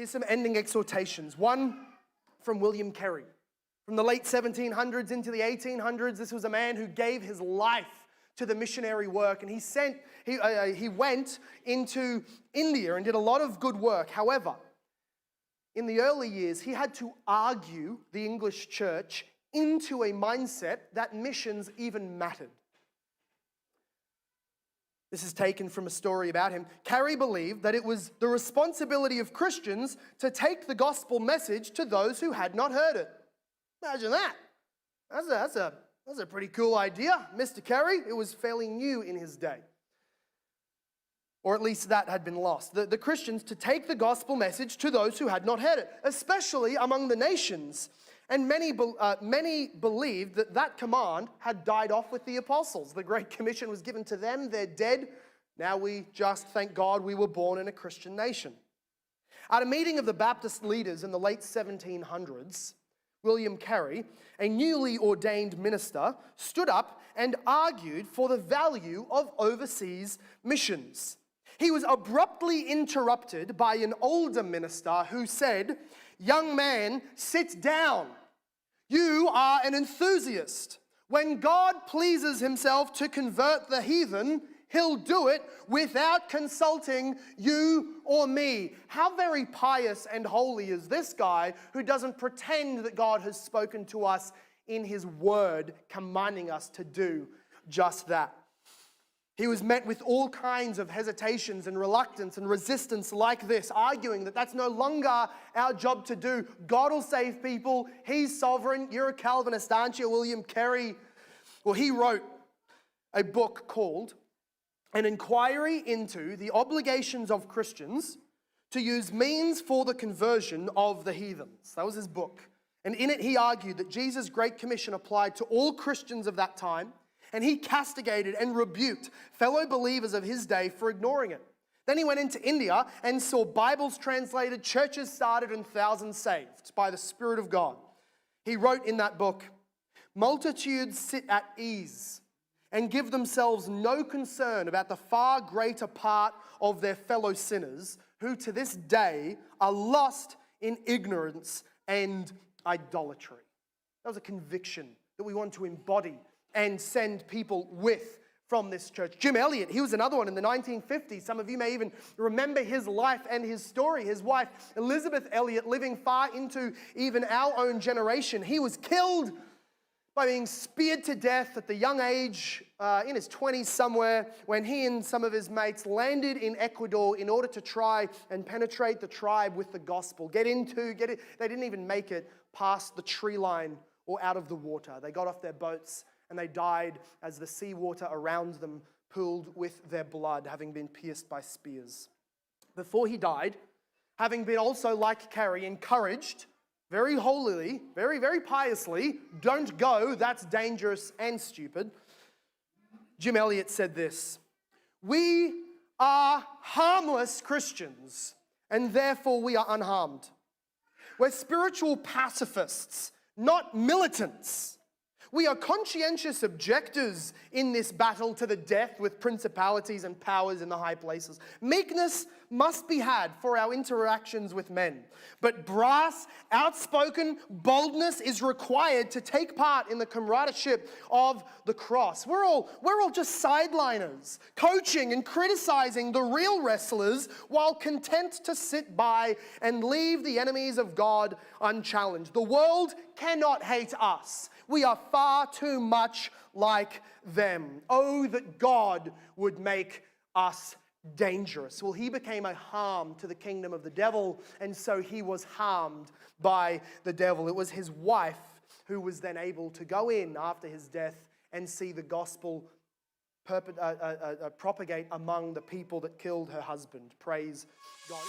Here's some ending exhortations. One from William Carey. From the late 1700s into the 1800s, this was a man who gave his life to the missionary work, and he went into India and did a lot of good work. However, in the early years, he had to argue the English church into a mindset that missions even mattered. This is taken from a story about him. Carey believed that it was the responsibility of Christians to take the gospel message to those who had not heard it. Imagine that. That's a pretty cool idea, Mr. Carey. It was fairly new in his day. Or at least that had been lost. The Christians to take the gospel message to those who had not heard it, especially among the nations. And many believed that command had died off with the apostles. The Great Commission was given to them. They're dead. Now we just thank God we were born in a Christian nation. At a meeting of the Baptist leaders in the late 1700s, William Carey, a newly ordained minister, stood up and argued for the value of overseas missions. He was abruptly interrupted by an older minister who said, "Young man, sit down. You are an enthusiast. When God pleases himself to convert the heathen, he'll do it without consulting you or me." How very pious and holy is this guy who doesn't pretend that God has spoken to us in his word, commanding us to do just that. He was met with all kinds of hesitations and reluctance and resistance like this, arguing that that's no longer our job to do. God will save people. He's sovereign. You're a Calvinist, aren't you, William Carey? Well, he wrote a book called An Inquiry into the Obligations of Christians to Use Means for the Conversion of the Heathens. That was his book. And in it, he argued that Jesus' Great Commission applied to all Christians of that time, and he castigated and rebuked fellow believers of his day for ignoring it. Then he went into India and saw Bibles translated, churches started, and thousands saved by the Spirit of God. He wrote in that book, "Multitudes sit at ease and give themselves no concern about the far greater part of their fellow sinners who to this day are lost in ignorance and idolatry." That was a conviction that we want to embody and send people with from this church. Jim Elliot, he was another one in the 1950s. Some of you may even remember his life and his story. His wife, Elizabeth Elliot, living far into even our own generation. He was killed by being speared to death at the young age, in his 20s somewhere, when he and some of his mates landed in Ecuador in order to try and penetrate the tribe with the gospel. They didn't even make it past the tree line or out of the water. They got off their boats and they died as the seawater around them pooled with their blood, having been pierced by spears. Before he died, having been also, like Carey, encouraged very holily, very, very piously, "Don't go, that's dangerous and stupid," Jim Elliot said this, "We are harmless Christians, and therefore we are unharmed. We're spiritual pacifists, not militants. We are conscientious objectors in this battle to the death with principalities and powers in the high places. Meekness must be had for our interactions with men, but brass, outspoken boldness is required to take part in the comradeship of the cross." We're all just sideliners, coaching and criticizing the real wrestlers while content to sit by and leave the enemies of God unchallenged. The world cannot hate us. We are far too much like them. Oh, that God would make us dangerous. Well, he became a harm to the kingdom of the devil, and so he was harmed by the devil. It was his wife who was then able to go in after his death and see the gospel propagate among the people that killed her husband. Praise God.